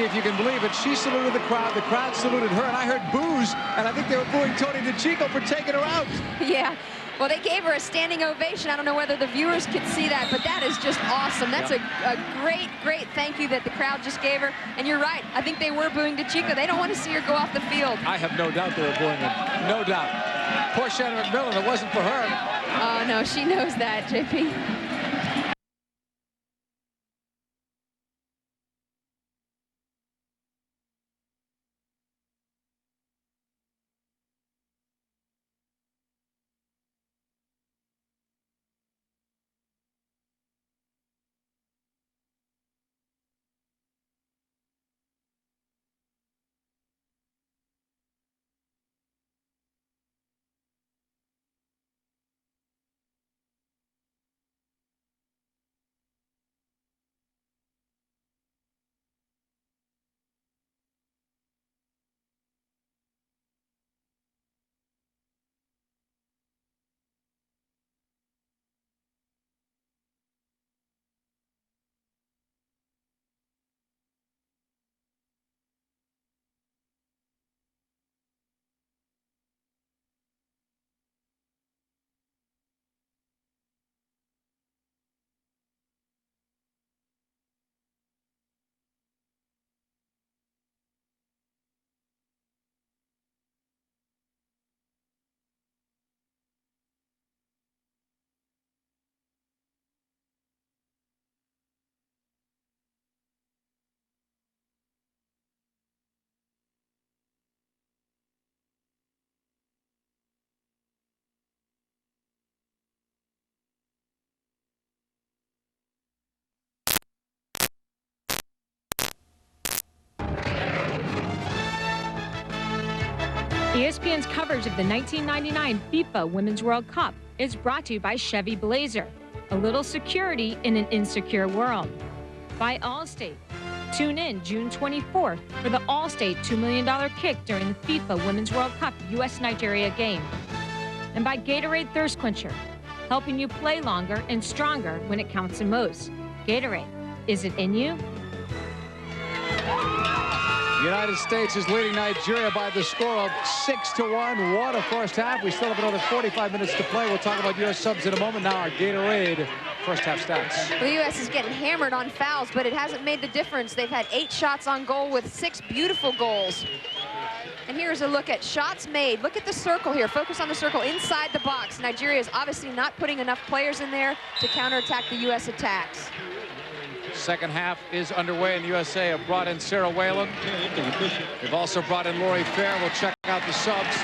Wendy, if you can believe it, she saluted the crowd saluted her, and I heard boos, and I think they were booing Tony DeCicco for taking her out. Yeah. Well, they gave her a standing ovation. I don't know whether the viewers could see that, but that is just awesome. That's a great, great thank you that the crowd just gave her. And you're right. I think they were booing DeCicco. They don't want to see her go off the field. I have no doubt they were booing her. No doubt. Poor Shannon McMillan, it wasn't for her. Oh, no, she knows that, JP. ESPN's coverage of the 1999 FIFA Women's World Cup is brought to you by Chevy Blazer, a little security in an insecure world. By Allstate. Tune in June 24th for the Allstate $2 million kick during the FIFA Women's World Cup U.S.-Nigeria game. And by Gatorade Thirst Quencher, helping you play longer and stronger when it counts the most. Gatorade, is it in you? The United States is leading Nigeria by the score of 6-1. What a first half. We still have another 45 minutes to play. We'll talk about U.S. subs in a moment. Now our Gatorade first half stats. Well, the U.S. is getting hammered on fouls, but it hasn't made the difference. They've had 8 shots on goal with 6 beautiful goals. And here's a look at shots made. Look at the circle here. Focus on the circle inside the box. Nigeria is obviously not putting enough players in there to counterattack the U.S. attacks. Second half is underway, and USA have brought in Sarah Whalen. They've also brought in Lori Fair. We'll check out the subs.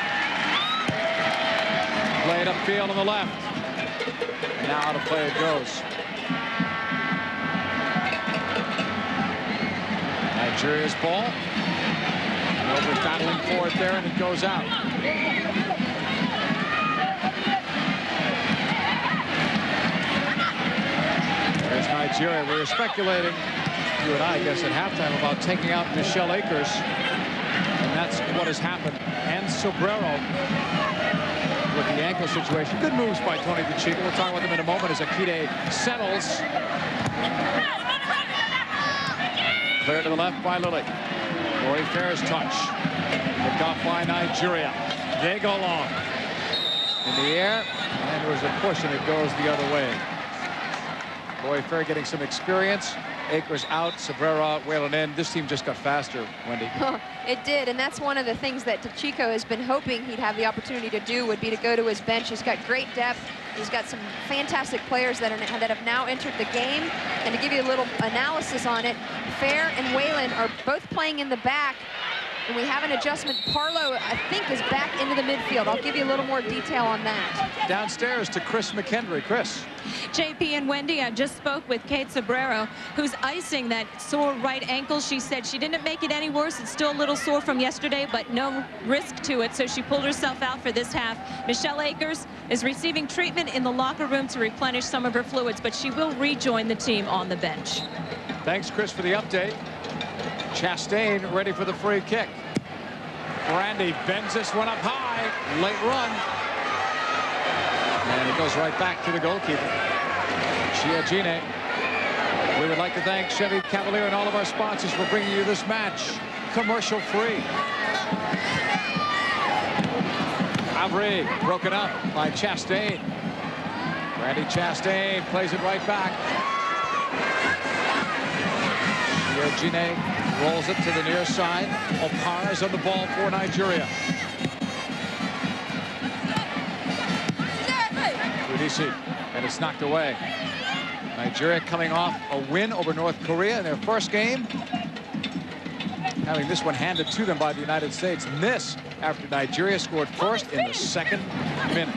Played upfield on the left. And now out of play it goes. Nigeria's ball. Over battling for it there, and it goes out. There's Nigeria. We were speculating, you and I guess, at halftime about taking out Michelle Akers. And that's what has happened. And Sobrero with the ankle situation. Good moves by Tony DeCicco. We'll talk about them in a moment as Akide settles. Clear to the left by Lily. Lori Fair's touch. Picked off by Nigeria. They go long. In the air. And there was a push, and it goes the other way. Lori Fair getting some experience. Akers out, Sobrero out, Whalen in. This team just got faster, Wendy. It did, and that's one of the things that DeCicco has been hoping he'd have the opportunity to do, would be to go to his bench. He's got great depth. He's got some fantastic players that have now entered the game. And to give you a little analysis on it, Fair and Whalen are both playing in the back. And we have an adjustment. Parlow, I think, is back into the midfield. I'll give you a little more detail on that. Downstairs to Chris McHenry. Chris. JP and Wendy, I just spoke with Kate Sobrero, who's icing that sore right ankle. She said she didn't make it any worse. It's still a little sore from yesterday, but no risk to it, so she pulled herself out for this half. Michelle Akers is receiving treatment in the locker room to replenish some of her fluids, but she will rejoin the team on the bench. Thanks, Chris, for the update. Chastain ready for the free kick. Brandy bends this one up high. Late run. And it goes right back to the goalkeeper. Chiagine. We would like to thank Chevy Cavalier and all of our sponsors for bringing you this match commercial free. Avri broken up by Chastain. Randy Chastain plays it right back. Gine rolls it to the near side. Opara is on the ball for Nigeria. Udisi, and it's knocked away. Nigeria coming off a win over North Korea in their first game, having this one handed to them by the United States. And this after Nigeria scored first in the second minute.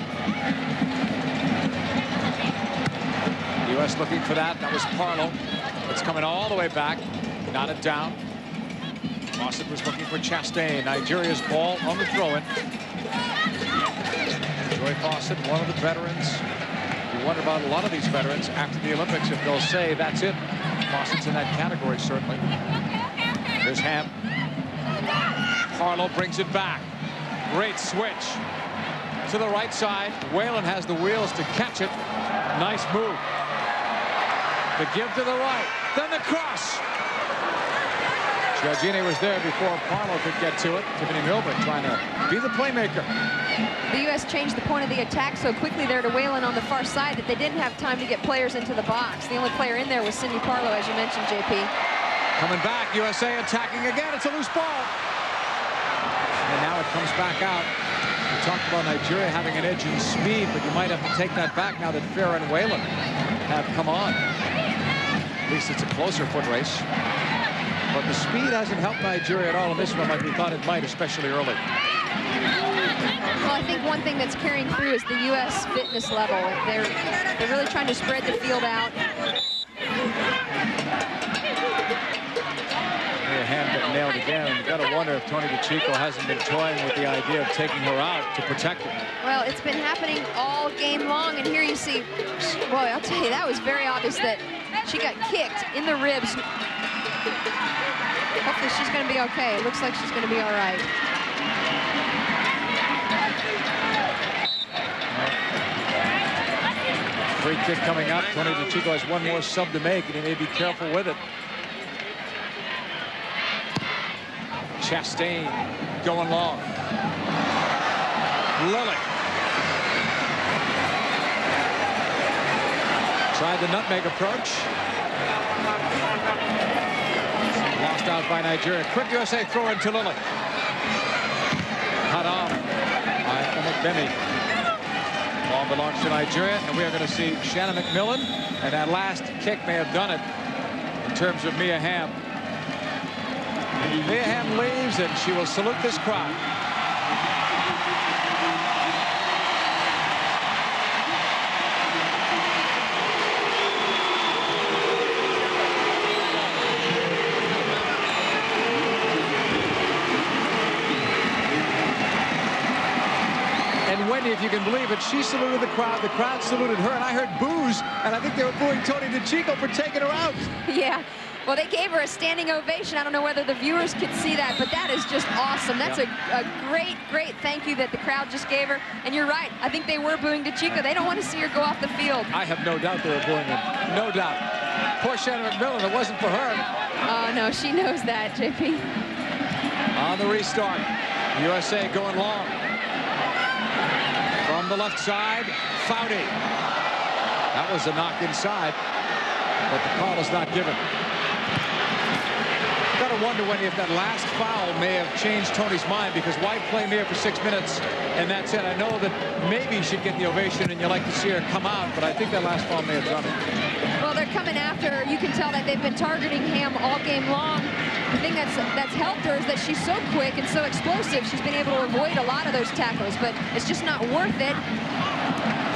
The U.S. looking for that. That was Parlo. It's coming all the way back. Got it down. Fawcett was looking for Chastain. Nigeria's ball on the throw-in. Joy Fawcett, one of the veterans. You wonder about a lot of these veterans after the Olympics if they'll say that's it. Fawcett's in that category, certainly. Here's Ham. Parlo brings it back. Great switch to the right side. Whalen has the wheels to catch it. Nice move. The give to the right. Then the cross. Giorgini was there before Parlo could get to it. Tiffany Milburn trying to be the playmaker. The U.S. changed the point of the attack so quickly there to Whalen on the far side that they didn't have time to get players into the box. The only player in there was Cindy Parlo, as you mentioned, JP. Coming back, USA attacking again. It's a loose ball. And now it comes back out. We talked about Nigeria having an edge in speed, but you might have to take that back now that Farah and Whalen have come on. At least it's a closer foot race. But the speed hasn't helped Nigeria at all in this one like we thought it might, especially early. Well, I think one thing that's carrying through is the U.S. fitness level. They're really trying to spread the field out. Hand got nailed again. You've got to wonder if Tony DeCicco hasn't been toying with the idea of taking her out to protect her. Well, it's been happening all game long, and here you see, boy, I'll tell you, that was very obvious that she got kicked in the ribs. Hopefully she's going to be okay. It looks like she's going to be all right. Free kick coming up. Tony DeCicco has one more sub to make, and he may be careful with it. Chastain going long. Lily. Tried the nutmeg approach. Lost out by Nigeria. Quick USA throw into Lily. Cut off by McBenney. Ball belongs to Nigeria, and we are going to see Shannon McMillan, and that last kick may have done it in terms of Mia Hamm. Mia Hamm leaves, and she will salute this crowd. And Wendy, if you can believe it, she saluted the crowd saluted her, and I heard boos, and I think they were booing Tony DeCicco for taking her out. Yeah. Well, they gave her a standing ovation. I don't know whether the viewers could see that, but that is just awesome. That's a great, great thank you that the crowd just gave her. And you're right. I think they were booing DeCicco. They don't want to see her go off the field. I have no doubt they were booing her. No doubt. Poor Shannon McMillan. It wasn't for her. Oh, no. She knows that, JP. On the restart. USA going long. From the left side, Foudy. That was a knock inside, but the call is not given. Got to wonder, Wendy, if that last foul may have changed Tony's mind, because why play Mia for 6 minutes and that's it? I know that maybe she'd get the ovation and you like to see her come out, but I think that last foul may have done it. Well, they're coming after her. You can tell that they've been targeting Hamm all game long. The thing that's helped her is that she's so quick and so explosive. She's been able to avoid a lot of those tackles, but it's just not worth it.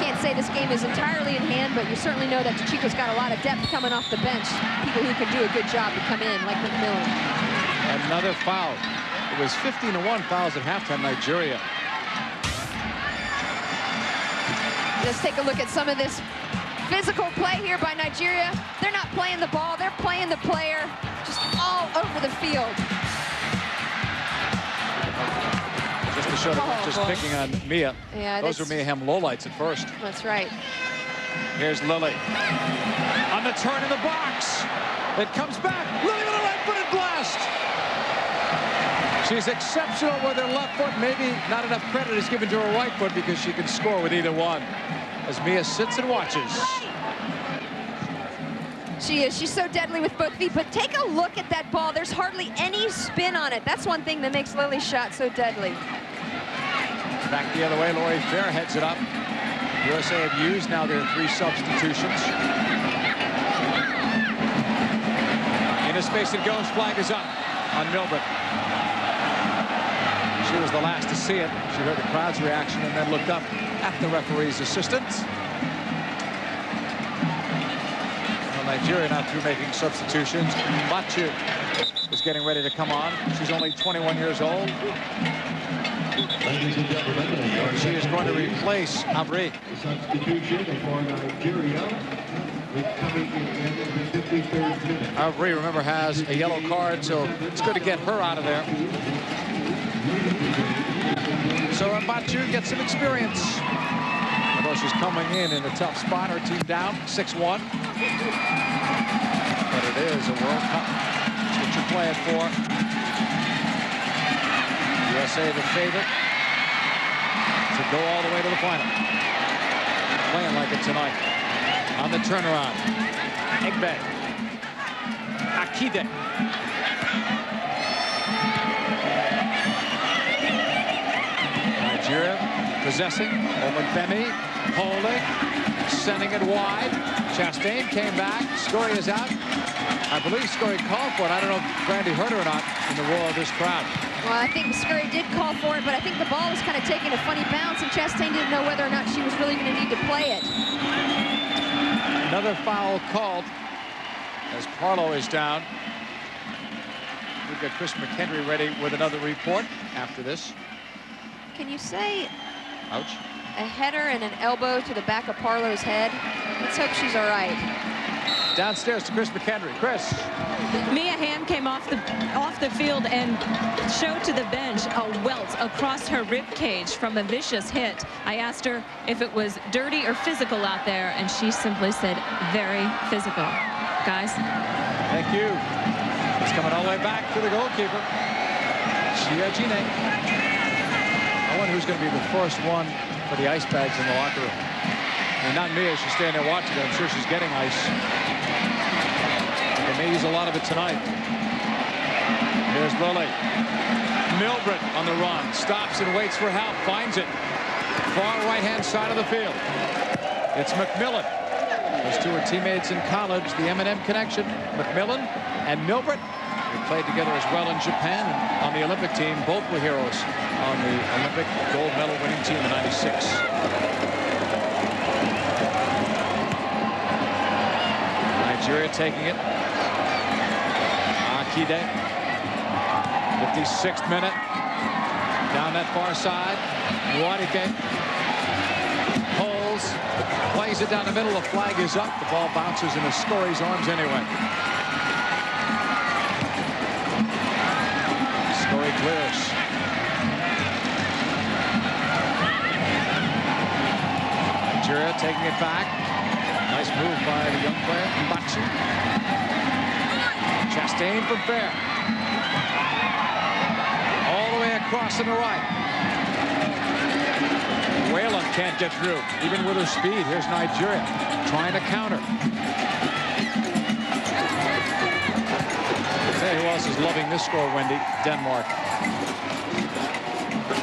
Can't say this game is entirely in hand, but you certainly know that DeCicco's got a lot of depth coming off the bench. People who can do a good job to come in, like McMillan. Another foul. It was 15-1 fouls at halftime, Nigeria. Let's take a look at some of this physical play here by Nigeria. They're not playing the ball, they're playing the player, just all over the field. Just to show that we're just picking on Mia. Yeah, those are Mia Hamm lowlights at first. That's right. Here's Lily. On the turn in the box. It comes back. Lily with a right-footed blast. She's exceptional with her left foot. Maybe not enough credit is given to her right foot because she can score with either one. As Mia sits and watches. She is. She's so deadly with both feet. But take a look at that ball. There's hardly any spin on it. That's one thing that makes Lily's shot so deadly. Back the other way. Lori Fair heads it up. USA have used now their 3 substitutions. Into space it goes. Flag is up on Milbert. She was the last to see it. She heard the crowd's reaction and then looked up at the referee's assistant. Well, Nigeria not through making substitutions. Machu is getting ready to come on. She's only 21 years old. Ladies and gentlemen, She is going to replace Abri. substitution for Nigeria. Coming in the 53rd minute. Abri, remember, has a yellow card, so it's good to get her out of there. So Machu gets some experience. Although she's coming in a tough spot. Her team down 6-1. But it is a World Cup. That's what you're playing for. USA the favorite to go all the way to the final. Playing like it tonight. On the turnaround. Egbe. Akide. Nigeria possessing. Omunfemi holding. Sending it wide. Chastain came back. Scory is out. I believe Scory called for it. I don't know if Brandy heard her or not in the roar of this crowd. Well, I think Scurry did call for it, but I think the ball was kind of taking a funny bounce, and Chastain didn't know whether or not she was really going to need to play it. Another foul called as Parlow is down. We've got Chris McHenry ready with another report after this. Can you say Ouch. a header and an elbow to the back of Parlow's head? Let's hope she's all right. Downstairs to Chris McHenry. Chris. Mia Hamm came off the field and showed to the bench a welt across her rib cage from a vicious hit. I asked her if it was dirty or physical out there, and she simply said, very physical. Guys. Thank you. It's coming all the way back to the goalkeeper. Shia Jine. I wonder who's going to be the first one for the ice bags in the locker room. I mean, not Mia. She's standing there watching it. I'm sure she's getting ice. They may use a lot of it tonight. Here's Lily. Milbert on the run. Stops and waits for help. Finds it. Far right-hand side of the field. It's McMillan. Those two are teammates in college. The M&M connection. McMillan and Milbert. They played together as well in Japan. And on the Olympic team, both were heroes on the Olympic gold medal winning team in '96. Nigeria taking it. Akide. 56th minute. Down that far side. Wadike. Holds. Plays it down the middle. The flag is up. The ball bounces into Scory's arms anyway. Scory clears. Nigeria taking it back. Nice move by the young player, Mbachi. Chastain from Fair. All the way across to the right. Whalen can't get through, even with her speed. Here's Nigeria trying to counter. I'll tell you who else is loving this score, Wendy? Denmark.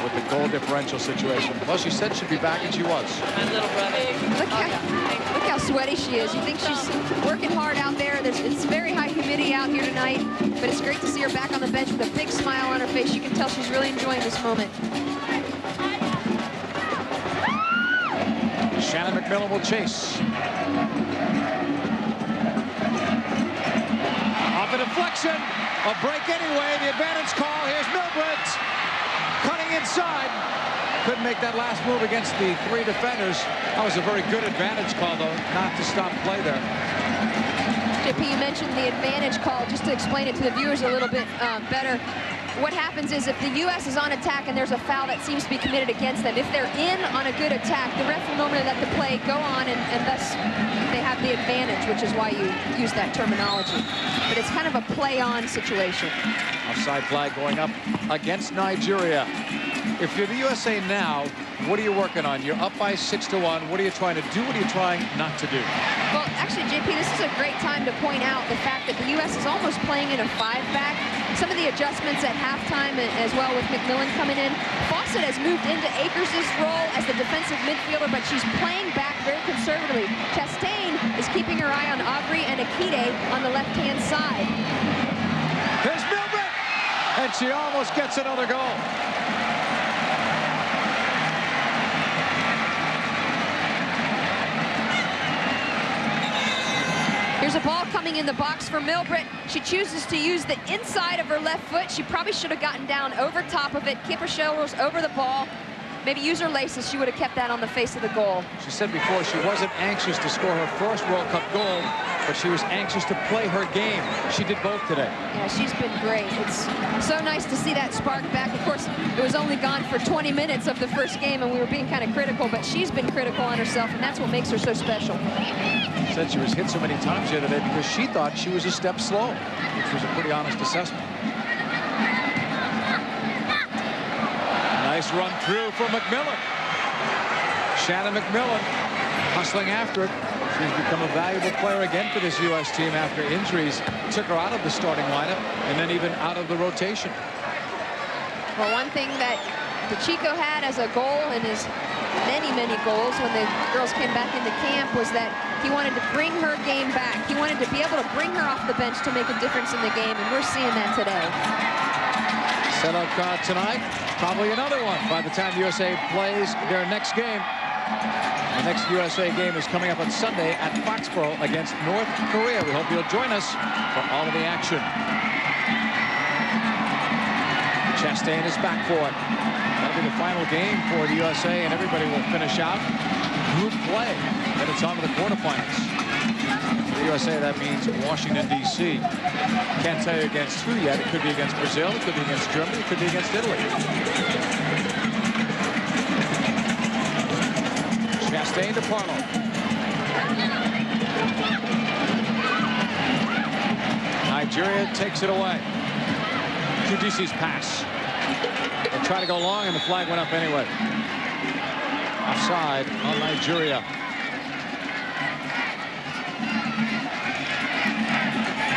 With the goal differential situation. Well, she said she'd be back, and she was. My little brother. Look how sweaty she is. You think she's working hard out there. It's very high humidity out here tonight, but it's great to see her back on the bench with a big smile on her face. You can tell she's really enjoying this moment. Shannon McMillan will chase. Off a deflection. A break anyway. The advantage call. Here's Milbert. Cutting inside. Couldn't make that last move against the 3 defenders. That was a very good advantage call, though, not to stop play there. JP, you mentioned the advantage call. Just to explain it to the viewers a little bit better, what happens is if the U.S. is on attack and there's a foul that seems to be committed against them, if they're in on a good attack, the ref will normally let the play go on, and thus they have the advantage, which is why you use that terminology. But it's kind of a play-on situation. Offside flag going up against Nigeria. If you're the USA now, what are you working on? You're up by 6-1. What are you trying to do? What are you trying not to do? Well, actually, JP, this is a great time to point out the fact that the U.S. is almost playing in a 5-back. Some of the adjustments at halftime, as well with McMillan coming in. Fawcett has moved into Akers' role as the defensive midfielder, but she's playing back very conservatively. Chastain is keeping her eye on Aubrey and Akide on the left-hand side. Here's Milbert, and she almost gets another goal. Here's a ball coming in the box for Milbert. She chooses to use the inside of her left foot. She probably should have gotten down over top of it, keep her shoulders over the ball, maybe use her laces. She would have kept that on the face of the goal. She said before she wasn't anxious to score her first World Cup goal, but she was anxious to play her game. She did both today. Yeah, she's been great. It's so nice to see that spark back. Of course, it was only gone for 20 minutes of the first game, and we were being kind of critical, but she's been critical on herself, and that's what makes her so special. Said she was hit so many times the other day because she thought she was a step slow, which was a pretty honest assessment. Nice run through for McMillan. Shannon McMillan hustling after it. She's become a valuable player again for this U.S. team after injuries took her out of the starting lineup and then even out of the rotation. Well, one thing that Chico had as a goal in his many goals when the girls came back into camp was that he wanted to bring her game back. He wanted to be able to bring her off the bench to make a difference in the game, and we're seeing that today. Setup card tonight, probably another one by the time USA plays their next game. The next USA game is coming up on Sunday at Foxborough against North Korea. We hope you'll join us for all of the action. Chastain is back for it. That'll be the final game for the USA, and everybody will finish out. Good play. Then it's on to the quarterfinals. For the USA, that means Washington, D.C. Can't tell you against who yet. It could be against Brazil. It could be against Germany. It could be against Italy. Chastain to Parlo. Nigeria takes it away. Judici's pass. They try to go long, and the flag went up anyway. Offside on Nigeria.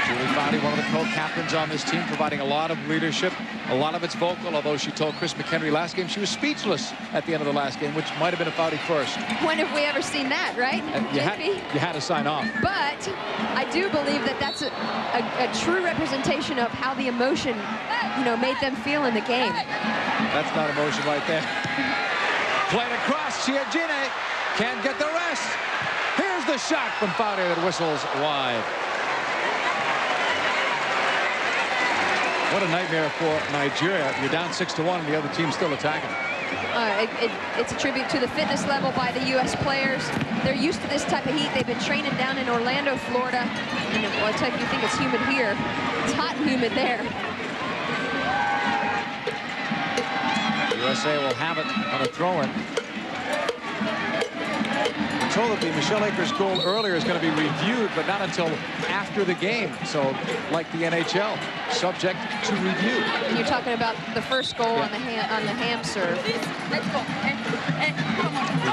Julie Foudy, one of the co-captains on this team, providing a lot of leadership. A lot of it's vocal, although she told Chris McHenry last game she was speechless at the end of the last game, which might have been a Foudy first. When have we ever seen that, right? You had to sign off. But I do believe that that's a true representation of how the emotion, made them feel in the game. That's not emotion right there. Played across, Chiagine can't get the rest. Here's the shot from Foudy that whistles wide. What a nightmare for Nigeria. You're down 6-1 and the other team's still attacking. It's a tribute to the fitness level by the U.S. players. They're used to this type of heat. They've been training down in Orlando, Florida. And well, I tell you think it's humid here. It's hot and humid there. USA will have it on a throw-in. I'm told that the Michelle Akers goal earlier is going to be reviewed, but not until after the game. So, like the NHL, subject to review. And you're talking about the first goal on the ham serve. We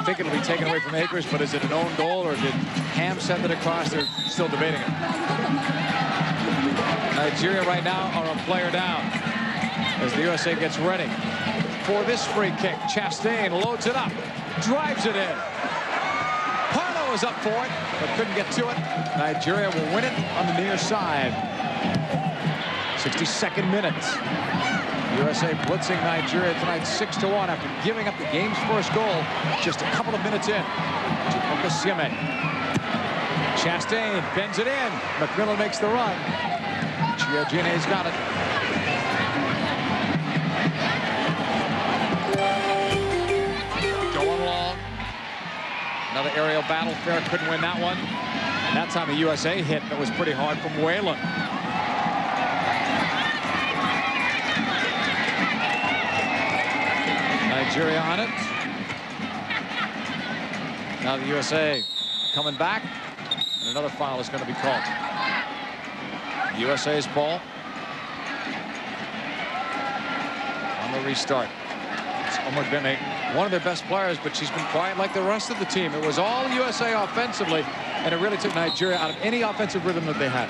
think it'll be taken away from Akers, but is it an own goal or did Ham send it across? They're still debating it. Nigeria right now are a player down as the USA gets ready for this free kick. Chastain loads it up, drives it in. Parlo was up for it, but couldn't get to it. Nigeria will win it on the near side. 62nd minute. USA blitzing Nigeria tonight 6-1 after giving up the game's first goal just a couple of minutes in to Okasieme. Chastain bends it in. McMillan makes the run. Chiagine's got it. Going long. Another aerial battle. Fair couldn't win that one. And that time a USA hit that was pretty hard from Whalen. Nigeria on it. Now the USA coming back, and another foul is going to be called. USA's ball on the restart. It's Omar Bene, one of their best players, but she's been quiet like the rest of the team. It was all USA offensively, and it really took Nigeria out of any offensive rhythm that they had.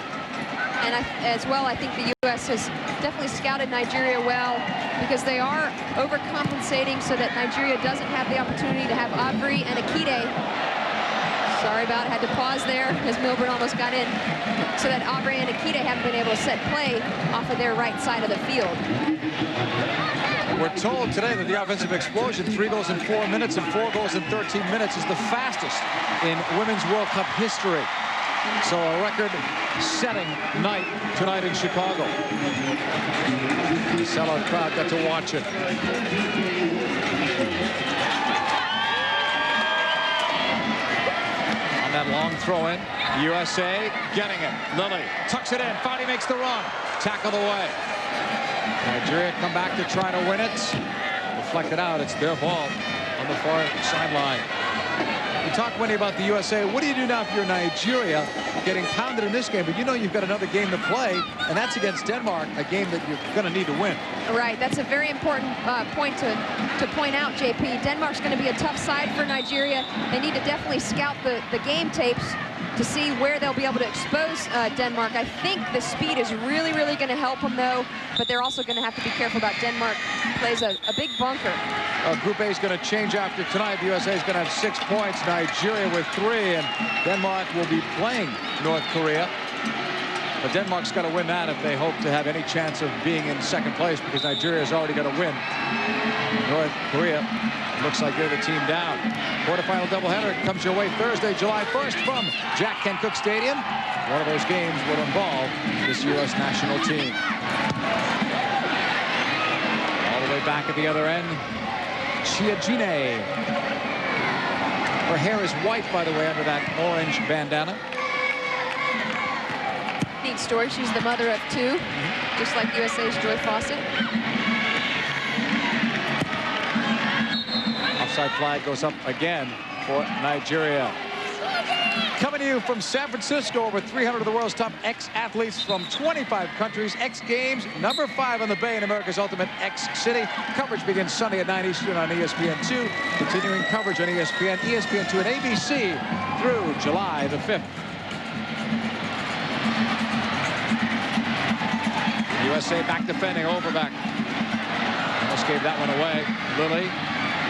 And as well, I think the U.S. has definitely scouted Nigeria well, because they are overcompensating so that Nigeria doesn't have the opportunity to have Aubrey and Akide. Sorry about it, had to pause there as Milburn almost got in, so that Aubrey and Akide haven't been able to set play off of their right side of the field. We're told today that the offensive explosion, 3 goals in 4 minutes and 4 goals in 13 minutes, is the fastest in Women's World Cup history. So a record-setting night tonight in Chicago. The sellout crowd got to watch it. On that long throw-in, USA getting it. Lily tucks it in. Foudy makes the run. Tackled away. Nigeria come back to try to win it. Deflected out. It's their ball on the far sideline. We talk, Wendy, about the USA. What do you do now if you're Nigeria getting pounded in this game, but you know you've got another game to play, and that's against Denmark, a game that you're going to need to win? Right. That's a very important point to point out, JP. Denmark's going to be a tough side for Nigeria. They need to definitely scout the game tapes to see where they'll be able to expose Denmark. I think the speed is really, really going to help them, though, but they're also going to have to be careful about Denmark. Plays a big bunker. Group A is going to change after tonight. The USA is going to have 6 points, Nigeria with 3, and Denmark will be playing North Korea. But Denmark's got to win that if they hope to have any chance of being in second place, because Nigeria's already got to win. North Korea looks like they're the team down. Quarterfinal doubleheader comes your way Thursday, July 1st from Jack Kent Cooke Stadium. One of those games will involve this U.S. national team. All the way back at the other end, Chiagine. Her hair is white, by the way, under that orange bandana. Neat story. She's the mother of 2, just like USA's Joy Fawcett. Offside flag goes up again for Nigeria. Coming to you from San Francisco, over 300 of the world's top ex-athletes from 25 countries. X Games, number 5 on the Bay in America's Ultimate X City. Coverage begins Sunday at 9 Eastern on ESPN2. Continuing coverage on ESPN, ESPN2, and ABC through July the 5th. USA back defending. Overback almost gave that one away. Lily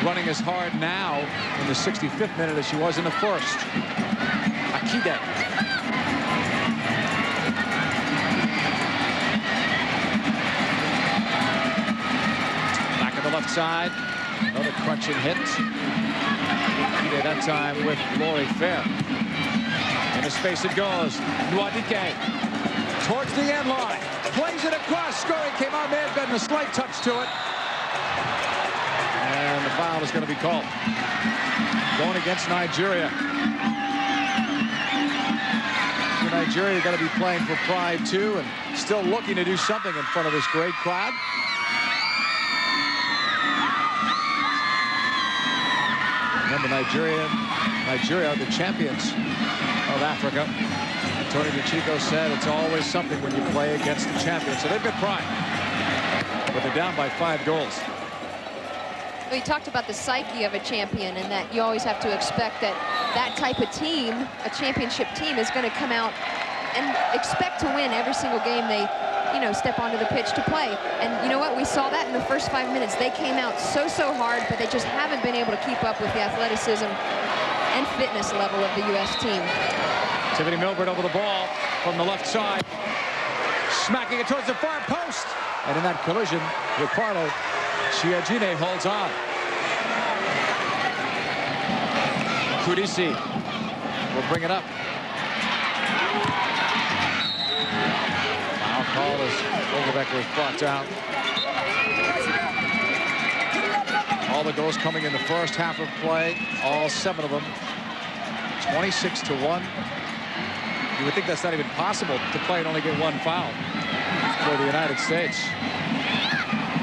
running as hard now in the 65th minute as she was in the first. Akide. Back on the left side. Another crunching hit. Akide that time with Lori Fair. Into space it goes. Nwadike towards the end line. Plays it across. Scoring came out. May have been a slight touch to it. And the foul is going to be called. Going against Nigeria. Nigeria got to be playing for pride, too, and still looking to do something in front of this great crowd. Remember, Nigeria are the champions of Africa. Tony DeChico said it's always something when you play against the champions. So they've got pride, but they're down by 5 goals. Well, you talked about the psyche of a champion, and that you always have to expect that that type of team, a championship team, is going to come out and expect to win every single game they, step onto the pitch to play. And you know what? We saw that in the first 5 minutes. They came out so hard, but they just haven't been able to keep up with the athleticism and fitness level of the U.S. team. Tiffany Milburn over the ball from the left side, smacking it towards the far post. And in that collision with Parlo, Chiagine holds on. Kudisi will bring it up. Foul call as Overbeck was brought down. All the goals coming in the first half of play, all 7 of them. 26-1. You would think that's not even possible to play and only get 1 foul for the United States.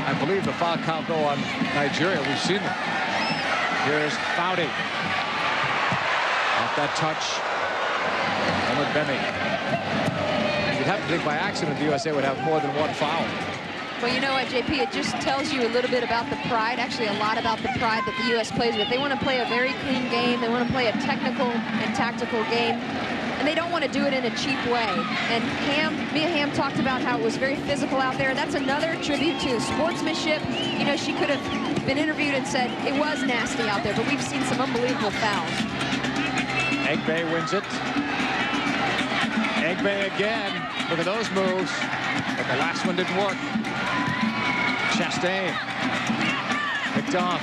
I believe the foul count, though, on Nigeria. We've seen them. Here's Foudy. Off that touch. Omid Bemi. You'd have to think by accident the USA would have more than one foul. Well, you know what, JP, it just tells you a little bit about the pride, actually a lot about the pride that the U.S. plays with. They want to play a very clean game. They want to play a technical and tactical game. And they don't want to do it in a cheap way. And Mia Hamm talked about how it was very physical out there. That's another tribute to sportsmanship. You know, she could have been interviewed and said it was nasty out there, but we've seen some unbelievable fouls. Egbe wins it. Egbe again. Look at those moves. But the last one didn't work. Chastain. Picked off.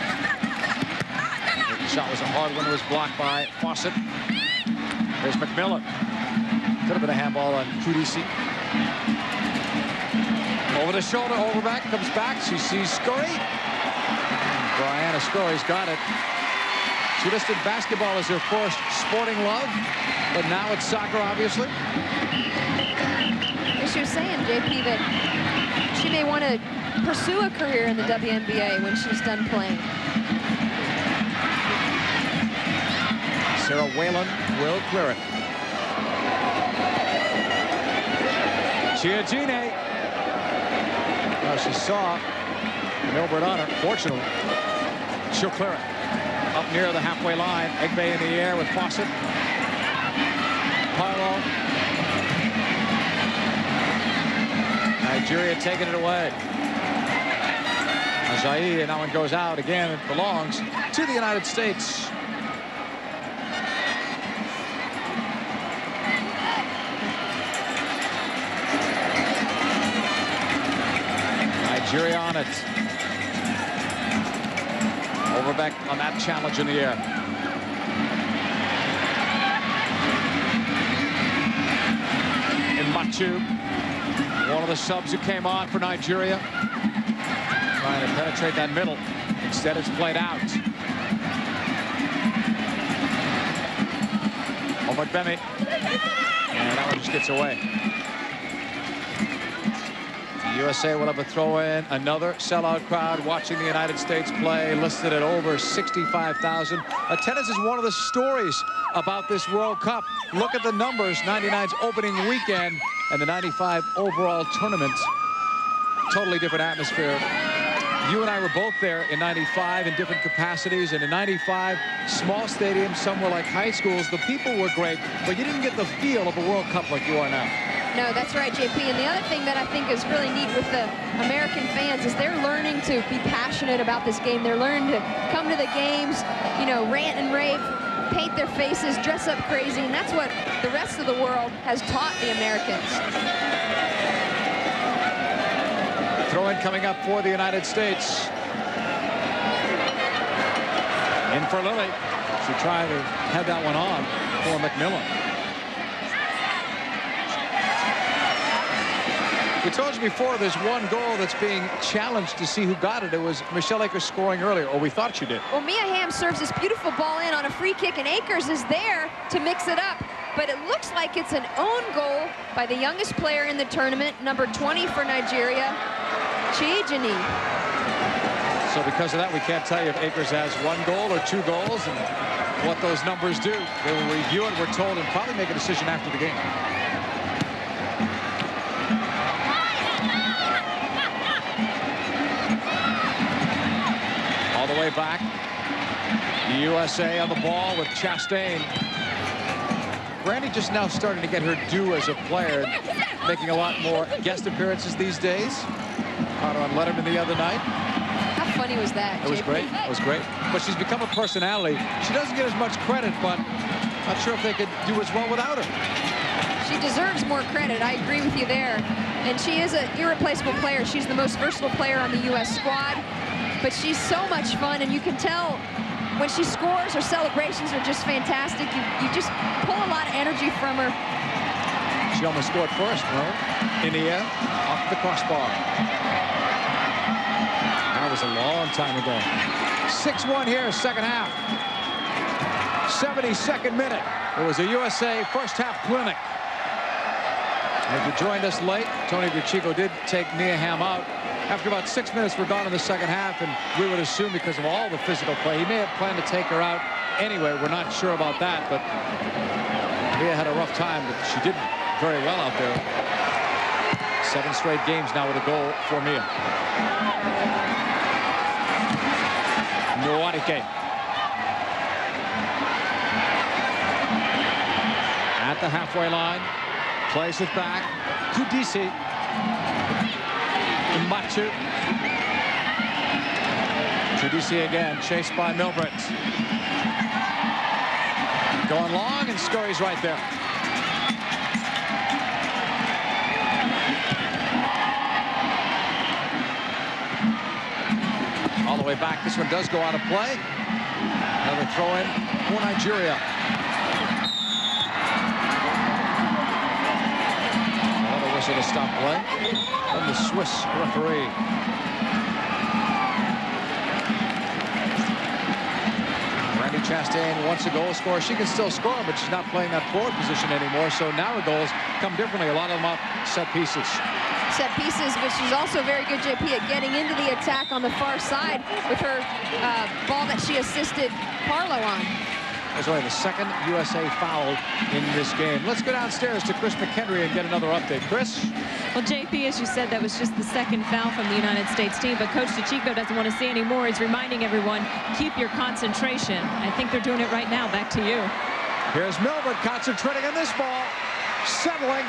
The shot was a hard one. It was blocked by Fawcett. There's McMillan. Could have been a handball on QDC. Over the shoulder, Overback comes back. She sees Scurry. Brianna Scurry's got it. She listed basketball as her first sporting love, but now it's soccer, obviously. She was saying, JP, that she may want to pursue a career in the WNBA when she's done playing. Sarah Whalen will clear it. Chiagine. Well, she saw Milbert on her. Fortunately, she'll clear it. Up near the halfway line. Egbe in the air with Fawcett. Parlo. Nigeria taking it away. Ajayi, and that one goes out again. It belongs to the United States. Nigeria on it. Overbeck on that challenge in the air. Mbachu, one of the subs who came on for Nigeria, trying to penetrate that middle. Instead, it's played out. Omid Bemi, and that one just gets away. The USA will have a throw-in. Another sellout crowd watching the United States play, listed at over 65,000. Attendance is one of the stories about this World Cup. Look at the numbers. 99's opening weekend and the 95 overall tournament. Totally different atmosphere. You and I were both there in 95 in different capacities, and in 95, small stadiums, some were like high schools. The people were great, but you didn't get the feel of a World Cup like you are now. No, that's right, JP. And the other thing that I think is really neat with the American fans is they're learning to be passionate about this game. They're learning to come to the games, you know, rant and rave, paint their faces, dress up crazy, and that's what the rest of the world has taught the Americans. Throw-in coming up for the United States. In for Lily. She tried to have that one on for McMillan. We told you before, there's one goal that's being challenged to see who got it. It was Michelle Akers scoring earlier, or we thought she did. Well, Mia Hamm serves this beautiful ball in on a free kick, and Akers is there to mix it up. But it looks like it's an own goal by the youngest player in the tournament, number 20 for Nigeria, Chiagine. So because of that, we can't tell you if Akers has one goal or two goals and what those numbers do. They will review it, we're told, and probably make a decision after the game. All the way back. The USA on the ball with Chastain. Brandy just now starting to get her due as a player, making a lot more guest appearances these days. Caught her on Letterman the other night. How funny was that, It was great. It was great. But she's become a personality. She doesn't get as much credit, but not sure if they could do as well without her. She deserves more credit. I agree with you there. And she is an irreplaceable player. She's the most versatile player on the U.S. squad. But she's so much fun, and you can tell when she scores, her celebrations are just fantastic. You just pull a lot of energy from her. She almost scored first, no? In the air, off the crossbar. That was a long time ago. 6-1 here, second half. 72nd minute. It was a USA first half clinic. And if you joined us late, Tony DeChico did take Mia Hamm out. after about 6 minutes were gone in the second half, and we would assume because of all the physical play, he may have planned to take her out anyway. We're not sure about that, but Mia had a rough time, but she did very well out there. 7 straight games now with a goal for Mia. Nwaike. At the halfway line. Plays it back. Kudisi. Machu. Kudisi again. Chased by Milbert. Going long, and Scurry's right there. All the way back. This one does go out of play. Another throw in for Nigeria. Another whistle to stop play from the Swiss referee. Randy Chastain wants a goal scorer. She can still score, but she's not playing that forward position anymore. So now her goals come differently. A lot of them off set pieces. Set pieces, but she's also very good, JP, at getting into the attack on the far side with her ball that she assisted Carlo on. That's only the second USA foul in this game. Let's go downstairs to Chris McHenry and get another update. Chris? Well, JP, as you said, that was just the second foul from the United States team, but Coach DeCicco doesn't want to see any more. He's reminding everyone, keep your concentration. I think they're doing it right now. Back to you. Here's Milbert concentrating on this ball. Settling.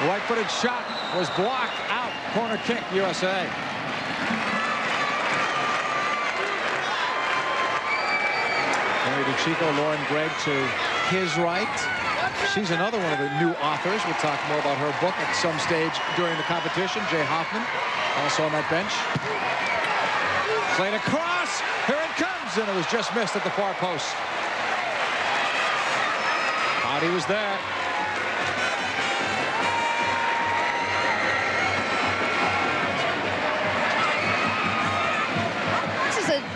Right-footed shot was blocked out. Corner kick, USA. Henry DeCicco, Lauren Gregg to his right. She's another one of the new authors. We'll talk more about her book at some stage during the competition. Jay Hoffman, also on that bench. Played across. Here it comes, and it was just missed at the far post. Thought he was there.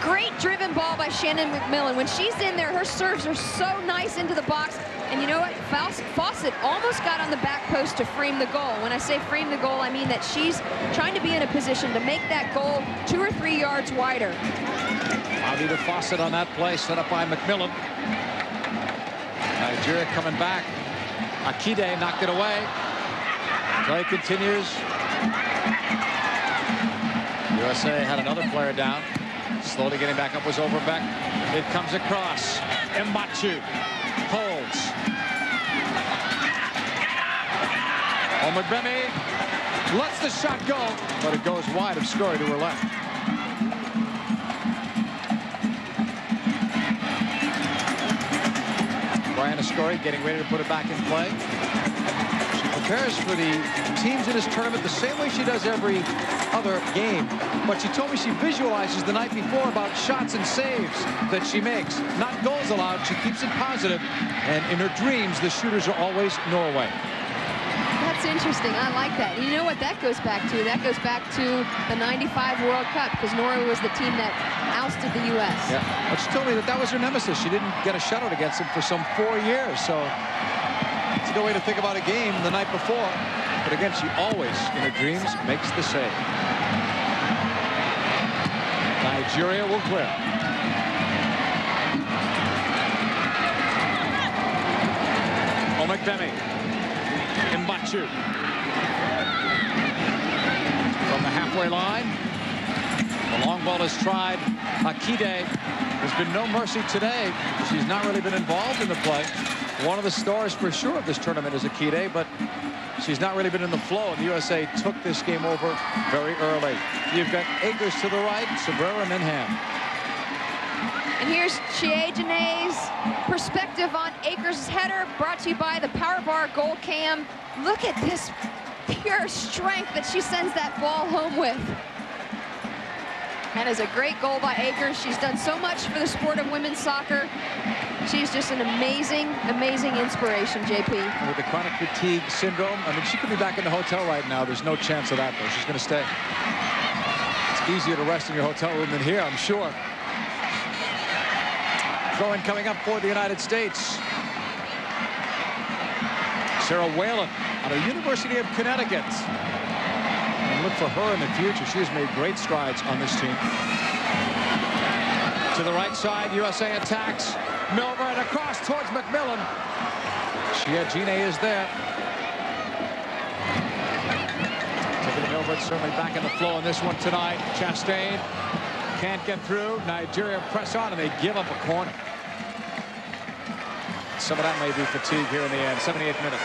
Great driven ball by Shannon McMillan. When she's in there, her serves are so nice into the box. And you know what? Fawcett almost got on the back post to frame the goal. When I say frame the goal, I mean that she's trying to be in a position to make that goal 2 or 3 yards wider. Bobby to Fawcett on that play, set up by McMillan. Nigeria coming back. Akide knocked it away. Play continues. USA had another player down. Slowly getting back up was Overbeck. It comes across. Mbachu holds. Omogbemi lets the shot go, but it goes wide of Scurry to her left. Brianna Scurry getting ready to put it back in play. She prepares for the teams in this tournament the same way she does every other game, but she told me she visualizes the night before about shots and saves that she makes, not goals allowed. She keeps it positive, and in her dreams the shooters are always Norway. That's interesting. I like that. You know what that goes back to? That goes back to the '95 World Cup, because Norway was the team that ousted the U.S. Yeah, but she told me that that was her nemesis. She didn't get a shutout against them for some 4 years, so it's a good way to think about a game the night before. But again, she always, in her dreams, makes the save. Nigeria will clear. Omogbemi. Mbachu. From the halfway line. The long ball is tried. Akide. There's been no mercy today. She's not really been involved in the play. One of the stars for sure of this tournament is Akide, but she's not really been in the flow, and the USA took this game over very early. You've got Akers to the right, Cabrera, Minham. And here's Chiegene's perspective on Akers' header, brought to you by the Power Bar Goal Cam. Look at this pure strength that she sends that ball home with. That is a great goal by Akers. She's done so much for the sport of women's soccer. She's just an amazing, amazing inspiration, JP. And with the chronic fatigue syndrome, I mean, she could be back in the hotel right now. There's no chance of that, though. She's going to stay. It's easier to rest in your hotel room than here, I'm sure. Throw-in coming up for the United States. Sarah Whalen out of the University of Connecticut. And look for her in the future. She has made great strides on this team. To the right side, USA attacks. Milburn across towards McMillan. Chiagine is there. Tiffany Milburn certainly back in the flow in this one tonight. Chastain can't get through. Nigeria press on, and they give up a corner. Some of that may be fatigue here in the end. 78th minute.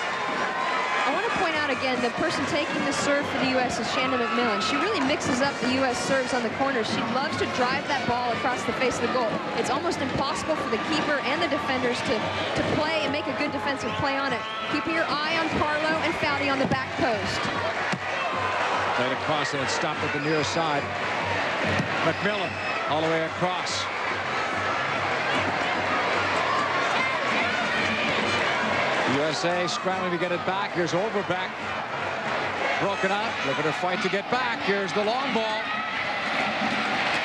I want to point out again, the person taking the serve for the U.S. is Shannon McMillan. She really mixes up the U.S. serves on the corners. She loves to drive that ball across the face of the goal. It's almost impossible for the keeper and the defenders to play and make a good defensive play on it. Keeping your eye on Parlow and Foudy on the back post. Played across, and it stopped at the near side. McMillan all the way across. USA scrambling to get it back. Here's Overbeck. Broken up. Look at her fight to get back. Here's the long ball.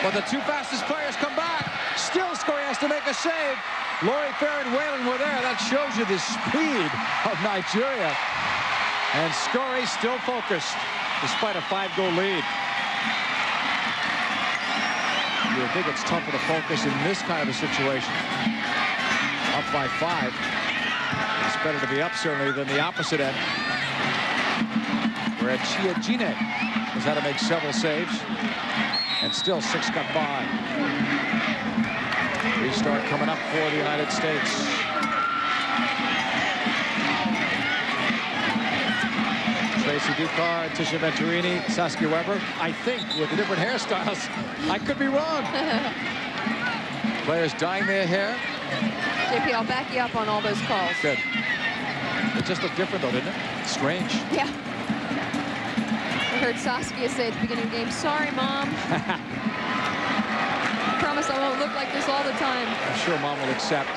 But the two fastest players come back. Still Scurry has to make a save. Laurie Fair and Whalen were there. That shows you the speed of Nigeria. And Scurry still focused despite a 5-goal lead. You would think it's tougher to focus in this kind of a situation. Up by 5. It's better to be up, certainly, than the opposite end, where Chiagine has had to make several saves, and still 6 got by. Restart coming up for the United States. Tracy Ducard, Tisha Venturini, Saskia Weber. I think with the different hairstyles, I could be wrong. Players dyeing their hair. JP, I'll back you up on all those calls. Good. It just looked different, though, didn't it? Strange. Yeah. I heard Saskia say at the beginning of the game, "Sorry, Mom. Promise I won't look like this all the time." I'm sure Mom will accept.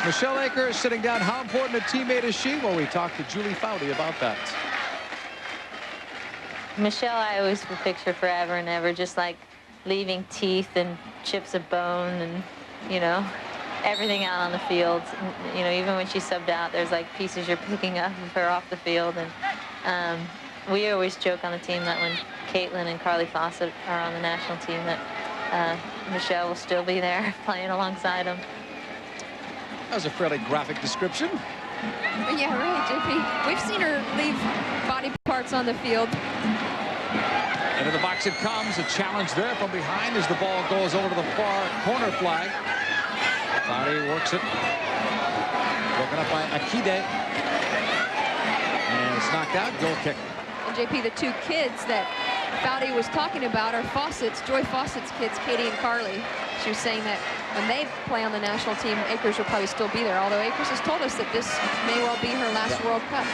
Michelle Akers sitting down. How important a teammate is she? Well, we talked to Julie Foudy about that. Michelle, I always will picture forever and ever, just like leaving teeth and chips of bone and, you know, everything out on the field. You know, even when she subbed out, there's like pieces you're picking up of her off the field. And we always joke on the team that when Caitlin and Carly Fawcett are on the national team, that Michelle will still be there playing alongside them. That was a fairly graphic description. Yeah, right, JP. We've seen her leave body parts on the field. Into the box it comes. A challenge there from behind as the ball goes over to the far corner flag. Foudy works it. Broken up by Akide. And it's knocked out. Goal kick. And JP, the two kids that Foudy was talking about are Fawcett's, Joy Fawcett's kids, Katie and Carly. She was saying that when they play on the national team, Akers will probably still be there, although Akers has told us that this may well be her last World Cup.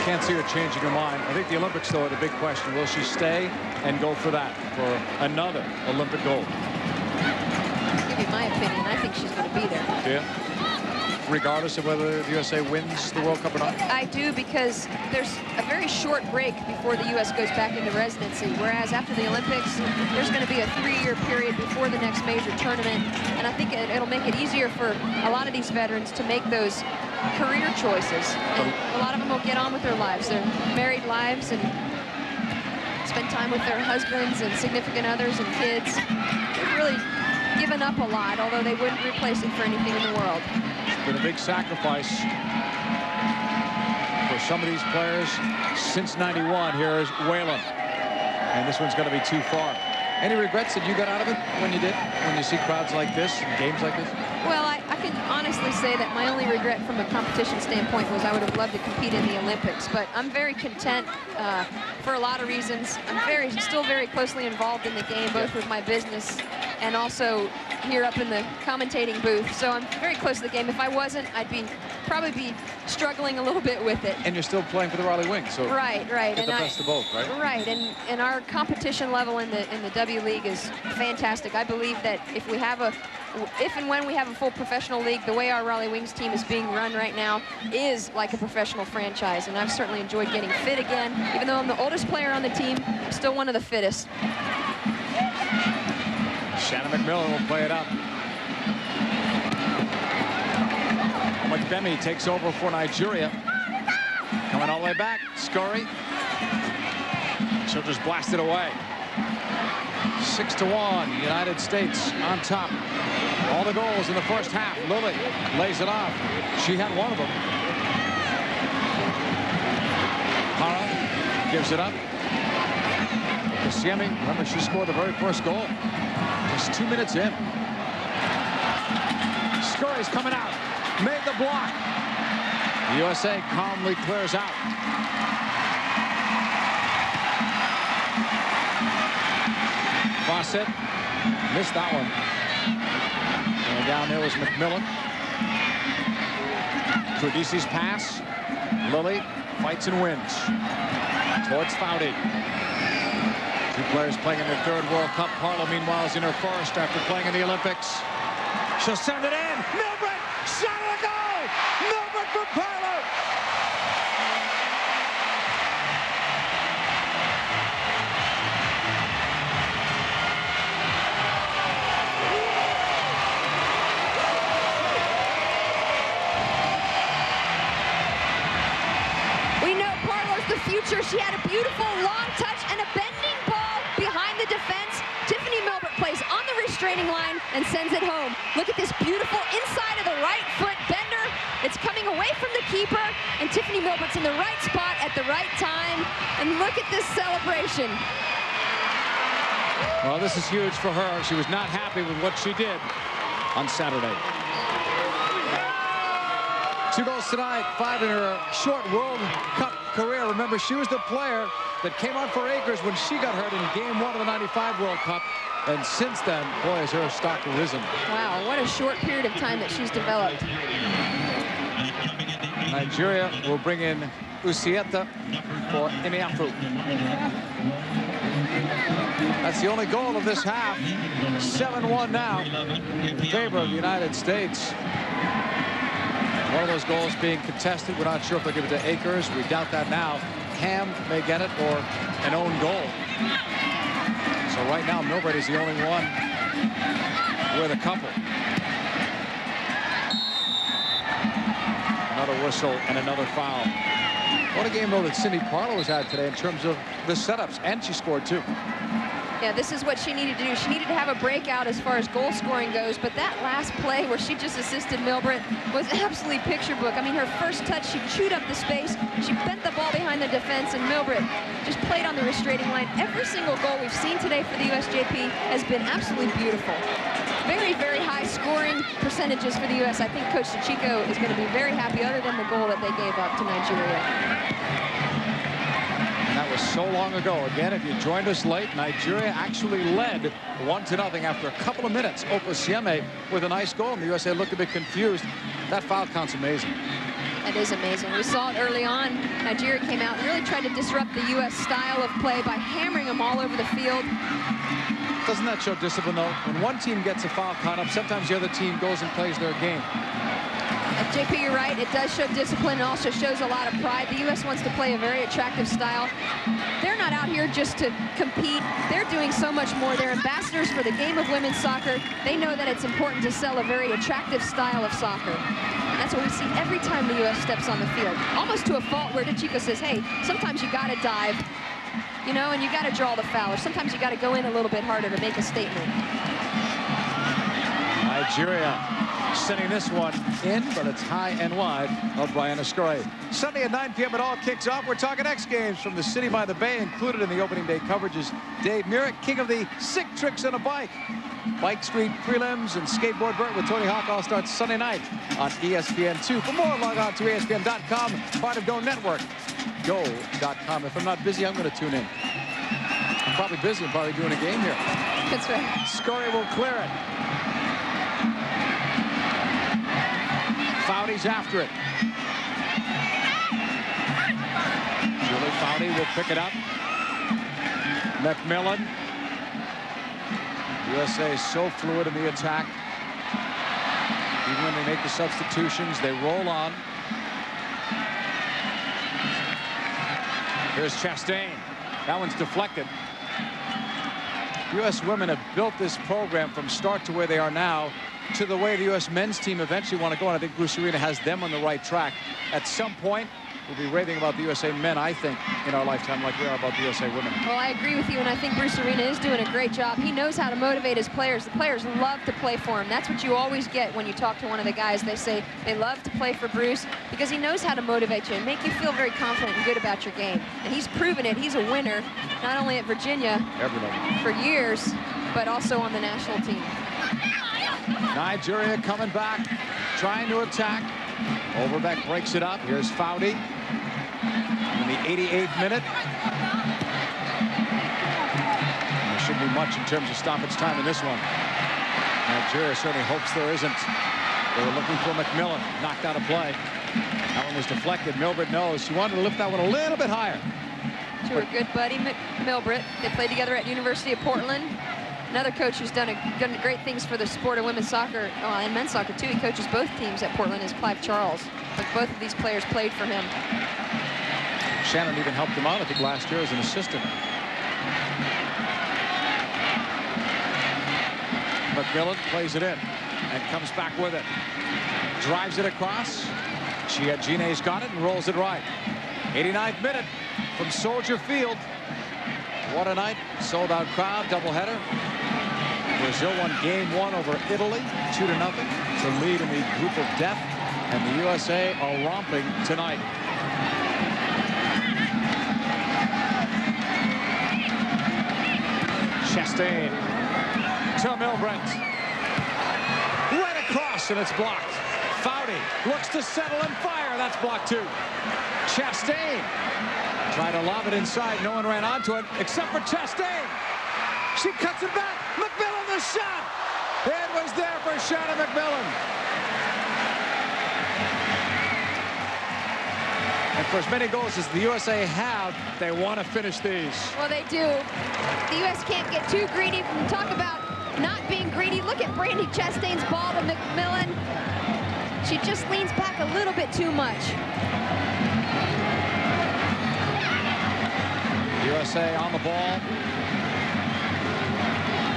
Can't see her changing her mind. I think the Olympics, though, are the big question. Will she stay and go for that, for another Olympic gold? I'll give you my opinion. I think she's going to be there. Yeah. Regardless of whether the USA wins the World Cup or not? I do, because there's a very short break before the U.S. goes back into residency, whereas after the Olympics, there's going to be a 3-year period before the next major tournament, and I think it'll make it easier for a lot of these veterans to make those career choices. And a lot of them will get on with their lives, their married lives, and spend time with their husbands and significant others and kids. They've really given up a lot, although they wouldn't replace it for anything in the world. Been a big sacrifice for some of these players since '91. Here is Whalen, and this one's going to be too far. Any regrets that you got out of it when you did, when you see crowds like this and games like this? Well, I can honestly say that my only regret from a competition standpoint was I would have loved to compete in the Olympics, but I'm very content for a lot of reasons. I'm still very closely involved in the game, both with my business and also here up in the commentating booth. So I'm very close to the game. If I wasn't, I'd probably be struggling a little bit with it. And you're still playing for the Raleigh Wings, so right. Get the best of both, right? Right, and our competition level in the W League is fantastic. I believe that if and when we have a full professional league, the way our Raleigh Wings team is being run right now is like a professional franchise, and I've certainly enjoyed getting fit again. Even though I'm the oldest player on the team, I'm still one of the fittest. Shannon McMillan will play it up. McBemi takes over for Nigeria. Coming all the way back. Scurry. She'll just blast it away. 6-1. United States on top. All the goals in the first half. Lily lays it off. She had one of them. Hara gives it up. Siemi, remember, she scored the very first goal. Just 2 minutes in. Scurry's coming out. Made the block. The USA calmly clears out. Fawcett missed that one. And down there was McMillan. Kudisi's pass. Lily fights and wins. Towards Foudy. Two players playing in their third World Cup. Parlo, meanwhile, is in her first after playing in the Olympics. She'll send it in. Milbert! Shot on goal! Milbert for Parlo! We know Parlo's the future. She had a beautiful long touch and a bending ball behind the defense. Tiffany Milbert plays on the restraining line and sends it home. Look at this beautiful inside of the right foot bender. It's coming away from the keeper, and Tiffany Milbert's in the right spot at the right time. And look at this celebration. Well, this is huge for her. She was not happy with what she did on Saturday. 2 goals tonight, 5 in her short World Cup career. Remember, she was the player that came on for Akers when she got hurt in Game 1 of the '95 World Cup. And since then, boy, has her stock risen. Wow, what a short period of time that she's developed. Nigeria will bring in USWNT for Imiafu. That's the only goal of this half. 7-1 now in favor of the United States. One of those goals being contested. We're not sure if they'll give it to Akers. We doubt that now. Ham may get it, or an own goal. So right now, Milbert is the only one with a couple. Another whistle and another foul. What a game, though, that Cindy Parlo has had today in terms of the setups, and she scored too. Yeah, this is what she needed to do. She needed to have a breakout as far as goal scoring goes, but that last play where she just assisted Milbert was absolutely picture book. I mean, her first touch, she chewed up the space, she bent the ball behind the defense, and Milbert just played on the restraining line. Every single goal we've seen today for the USJP has been absolutely beautiful. Very, very high scoring percentages for the U.S. I think Coach Chico is going to be very happy, other than the goal that they gave up to Nigeria. That was so long ago. Again, if you joined us late, Nigeria actually led 1-0 after a couple of minutes. Siemi with a nice goal, and the USA looked a bit confused. That foul count's amazing. That is amazing. We saw it early on. Nigeria came out and really tried to disrupt the U.S. style of play by hammering them all over the field. Doesn't that show discipline, though? When one team gets a foul count up, sometimes the other team goes and plays their game. JP, you're right. It does show discipline. It also shows a lot of pride. The U.S. wants to play a very attractive style. They're not out here just to compete. They're doing so much more. They're ambassadors for the game of women's soccer. They know that it's important to sell a very attractive style of soccer. And that's what we see every time the U.S. steps on the field. Almost to a fault where DeChico says, hey, sometimes you got to dive, you know, and you got to draw the foul. Or sometimes you got to go in a little bit harder to make a statement. Nigeria sending this one in, but it's high and wide of Brianna Scurry. Sunday at 9 p.m. it all kicks off. We're talking X Games from the City by the Bay. Included in the opening day coverage is Dave Merrick, king of the sick tricks on a bike. Bike Street prelims and Skateboard Burt with Tony Hawk all starts Sunday night on ESPN2. For more, log on to ESPN.com, part of Go Network. Go.com. If I'm not busy, I'm going to tune in. I'm probably busy. I'm probably doing a game here. That's right. Scurry will clear it. Foudy's after it. Julie Foudy will pick it up. McMillan. USA is so fluid in the attack. Even when they make the substitutions, they roll on. Here's Chastain. That one's deflected. U.S. women have built this program from start to where they are now to the way the U.S. men's team eventually want to go, and I think Bruce Arena has them on the right track. At some point, we'll be raving about the USA men, I think, in our lifetime like we are about the USA women. Well, I agree with you, and I think Bruce Arena is doing a great job. He knows how to motivate his players. The players love to play for him. That's what you always get when you talk to one of the guys. They say they love to play for Bruce because he knows how to motivate you and make you feel very confident and good about your game. And he's proven it. He's a winner, not only at Virginia for years, but also on the national team. Nigeria coming back, trying to attack. Overbeck breaks it up. Here's Foudy in the 88th minute. There shouldn't be much in terms of stoppage time in this one. Nigeria certainly hopes there isn't. They were looking for McMillan, knocked out of play. That one was deflected. Milbert knows. She wanted to lift that one a little bit higher. To her good buddy Milbert. They played together at University of Portland. Another coach who's done great things for the sport of women's soccer and men's soccer too. He coaches both teams at Portland is Clive Charles. But both of these players played for him. Shannon even helped him out, I think, last year as an assistant. McMillan plays it in and comes back with it. Drives it across. Gine's got it and rolls it right. 89th minute from Soldier Field. What a night. Sold out crowd, doubleheader. Brazil won game 1 over Italy, 2-0 to lead in the group of death. And the USA are romping tonight. Chastain to Milbrandt. Right across, and it's blocked. Foudy looks to settle and fire. That's blocked too. Chastain tried to lob it inside. No one ran onto it except for Chastain. She cuts it back. McMillan the shot. It was there for Shannon McMillan. And for as many goals as the USA have, they want to finish these. Well, they do. The U.S. can't get too greedy. Talk about not being greedy. Look at Brandy Chastain's ball to McMillan. She just leans back a little bit too much. USA on the ball.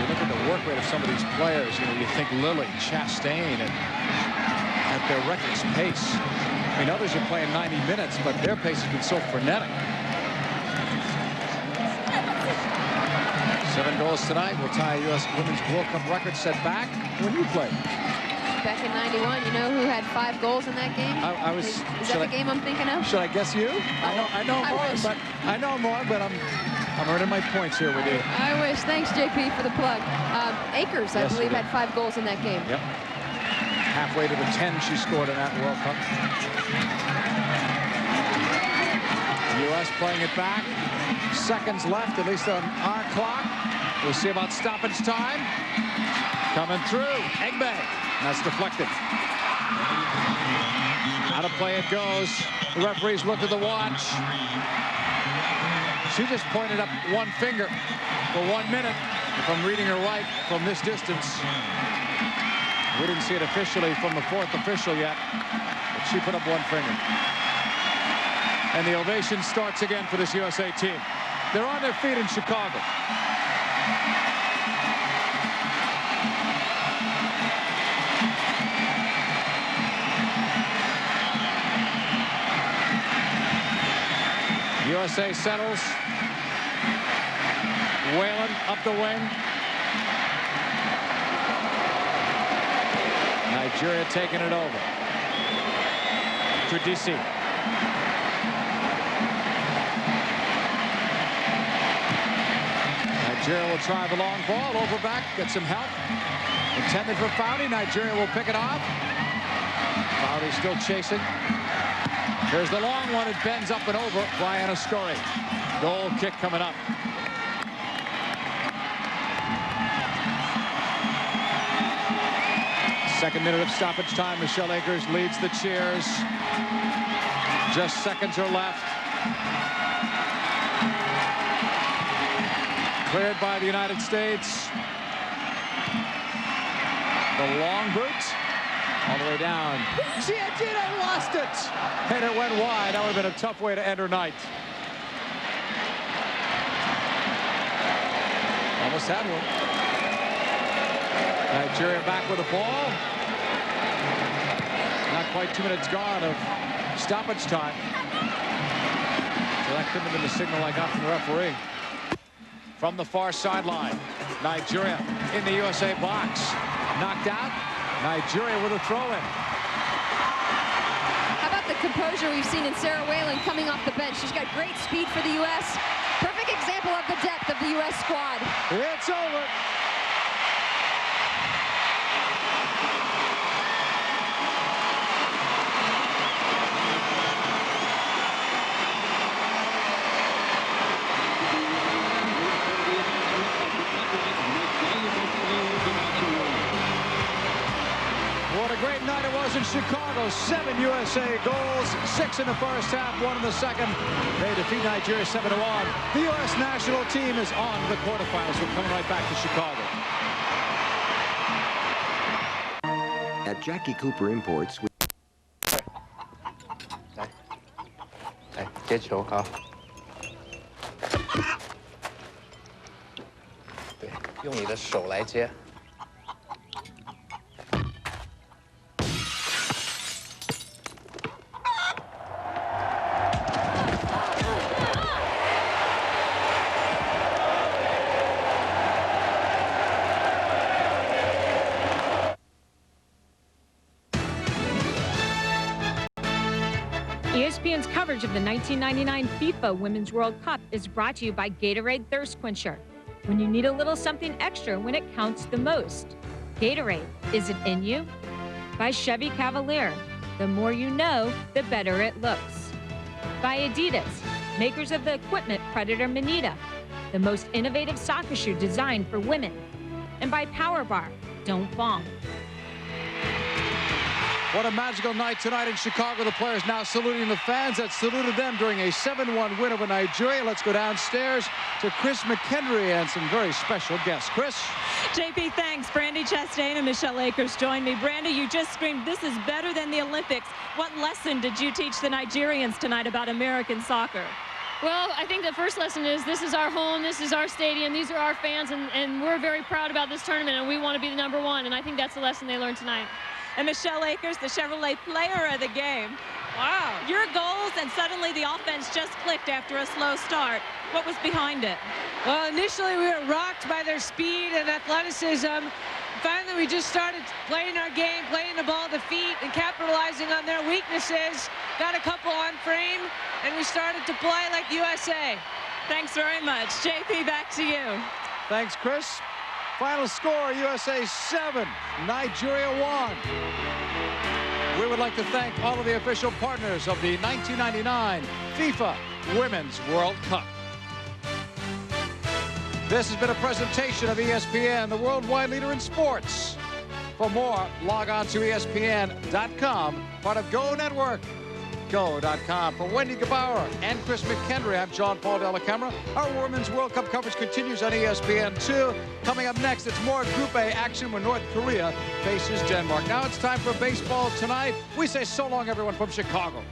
You look at the work rate of some of these players. You know, you think Lilly, Chastain, and at their reckless pace. I mean, others are playing 90 minutes, but their pace has been so frenetic. 7 goals tonight will tie U.S. Women's World Cup record set back when you played. Back in '91, you know who had 5 goals in that game? I was. Is that the game I'm thinking of? Should I guess you? I know more, but I'm earning my points here with you. I wish. Thanks, JP, for the plug. Akers, I believe, had 5 goals in that game. Yep. Halfway to the 10 she scored in that World Cup. U.S. playing it back. Seconds left, at least on our clock. We'll see about stoppage time. Coming through. Egbe. That's deflected. Out of play it goes. The referees look at the watch. She just pointed up one finger for 1 minute. If I'm reading her right from this distance. We didn't see it officially from the 4th official yet, but she put up one finger. And the ovation starts again for this USA team. They're on their feet in Chicago. USA settles. Whalen up the wing. Nigeria taking it over. Tradisi. Nigeria will try the long ball. Overback, get some help. Intended for Foudy. Nigeria will pick it off. Foudy still chasing. Here's the long one. It bends up and over. Brianna Scurry. Goal kick coming up. Second minute of stoppage time. Michelle Akers leads the cheers. Just seconds are left. Cleared by the United States. The long boot. All the way down. She did it, lost it. And it went wide. That would have been a tough way to end her night. Almost had one. Nigeria back with the ball. Not quite 2 minutes gone of stoppage time. So that couldn't have been the signal I got from the referee. From the far sideline, Nigeria in the USA box. Knocked out. Nigeria with a throw-in. How about the composure we've seen in Sarah Whalen coming off the bench? She's got great speed for the U.S. Perfect example of the depth of the U.S. squad. It's over. What a great night it was in Chicago. 7 USA goals, 6 in the first half, 1 in the second. They defeat Nigeria 7-1. The U.S. national team is on the quarterfinals. We're coming right back to Chicago. At Jackie Cooper Imports, 来，接球好。对，用你的手来接。ESPN's coverage of the 1999 FIFA Women's World Cup is brought to you by Gatorade Thirst Quencher. When you need a little something extra when it counts the most. Gatorade, is it in you? By Chevy Cavalier. The more you know, the better it looks. By Adidas, makers of the equipment Predator Manita, the most innovative soccer shoe designed for women. And by Power Bar, don't bomb. What a magical night tonight in Chicago. The players now saluting the fans that saluted them during a 7-1 win over Nigeria. Let's go downstairs to Chris McHenry and some very special guests. Chris? JP, thanks. Brandy Chastain and Michelle Akers join me. Brandy, you just screamed, this is better than the Olympics. What lesson did you teach the Nigerians tonight about American soccer? Well, I think the first lesson is this is our home, this is our stadium, these are our fans, and we're very proud about this tournament, and we want to be the #1, and I think that's the lesson they learned tonight. And Michelle Akers, the Chevrolet player of the game. Wow. Your goals, and suddenly the offense just clicked after a slow start. What was behind it? Well, initially we were rocked by their speed and athleticism. Finally, we just started playing our game, playing the ball to feet and capitalizing on their weaknesses. Got a couple on frame, and we started to play like USA. Thanks very much. JP, back to you. Thanks, Chris. Final score, USA 7, Nigeria 1. We would like to thank all of the official partners of the 1999 FIFA Women's World Cup. This has been a presentation of ESPN, the worldwide leader in sports. For more, log on to ESPN.com, part of Go Network. Go.com. For Wendy Gebauer and Chris McHenry, I'm John Paul Della Camera. Our Women's World Cup coverage continues on ESPN2. Coming up next, it's more Group A action when North Korea faces Denmark. Now it's time for baseball tonight. We say so long, everyone, from Chicago.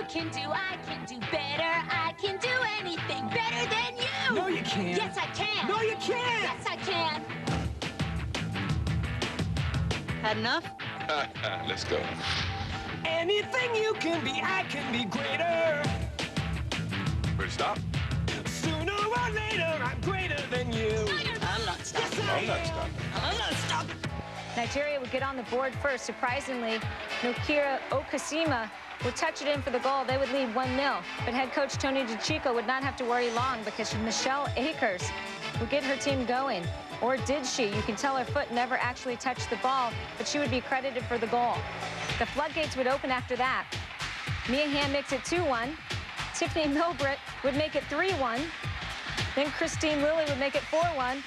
Can do, I can do better. I can do anything better than you. No, you can't. Yes, I can. No, you can't. Yes, I can. Had enough? Let's go. Anything you can be, I can be greater. Ready to stop? Sooner or later, I'm greater than you. I'm not stopping. Yes, I'm not stopping. I'm not stopping. Nigeria would get on the board first. Surprisingly, Nokira Okasima would touch it in for the goal. They would lead 1-0. But head coach Tony DiCicco would not have to worry long because Michelle Akers would get her team going. Or did she? You can tell her foot never actually touched the ball, but she would be credited for the goal. The floodgates would open after that. Mia Hamm makes it 2-1. Tiffany Milbritt would make it 3-1. Then Christine Lilly would make it 4-1.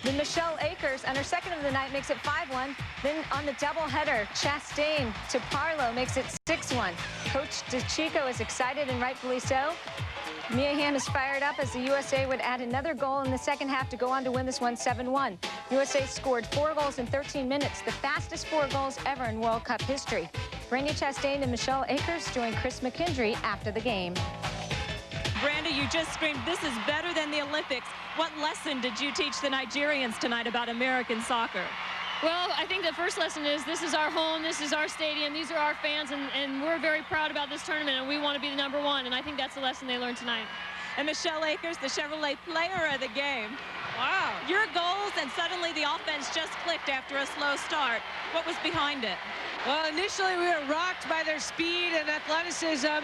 Then Michelle Akers on her second of the night makes it 5-1. Then on the doubleheader, Chastain to Parlow makes it 6-1. Coach DeChico is excited, and rightfully so. Mia Hamm is fired up as the USA would add another goal in the second half to go on to win this one 7-1. USA scored 4 goals in 13 minutes, the fastest 4 goals ever in World Cup history. Brandy Chastain and Michelle Akers joined Chris McKendry after the game. Brandy, you just screamed, this is better than the Olympics. What lesson did you teach the Nigerians tonight about American soccer? Well, I think the first lesson is this is our home, this is our stadium, these are our fans, and we're very proud about this tournament, and we want to be the #1, and I think that's the lesson they learned tonight. And Michelle Akers, the Chevrolet player of the game. Wow. Your goals, and suddenly the offense just clicked after a slow start. What was behind it? Well, initially we were rocked by their speed and athleticism.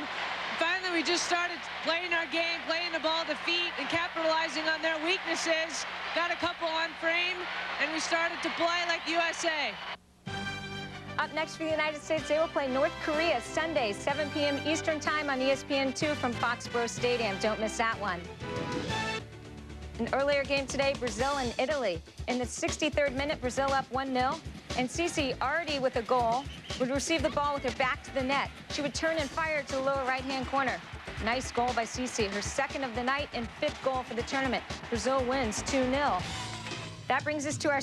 Finally, we just started playing our game, playing the ball to feet, and capitalizing on their weaknesses. Got a couple on frame, and we started to play like the USA. Up next for the United States, they will play North Korea Sunday, 7 p.m. Eastern Time on ESPN2 from Foxborough Stadium. Don't miss that one. An earlier game today, Brazil and Italy. In the 63rd minute, Brazil up 1-0. And Cece, already with a goal, would receive the ball with her back to the net. She would turn and fire to the lower right-hand corner. Nice goal by Cece, her second of the night and 5th goal for the tournament. Brazil wins 2-0. That brings us to our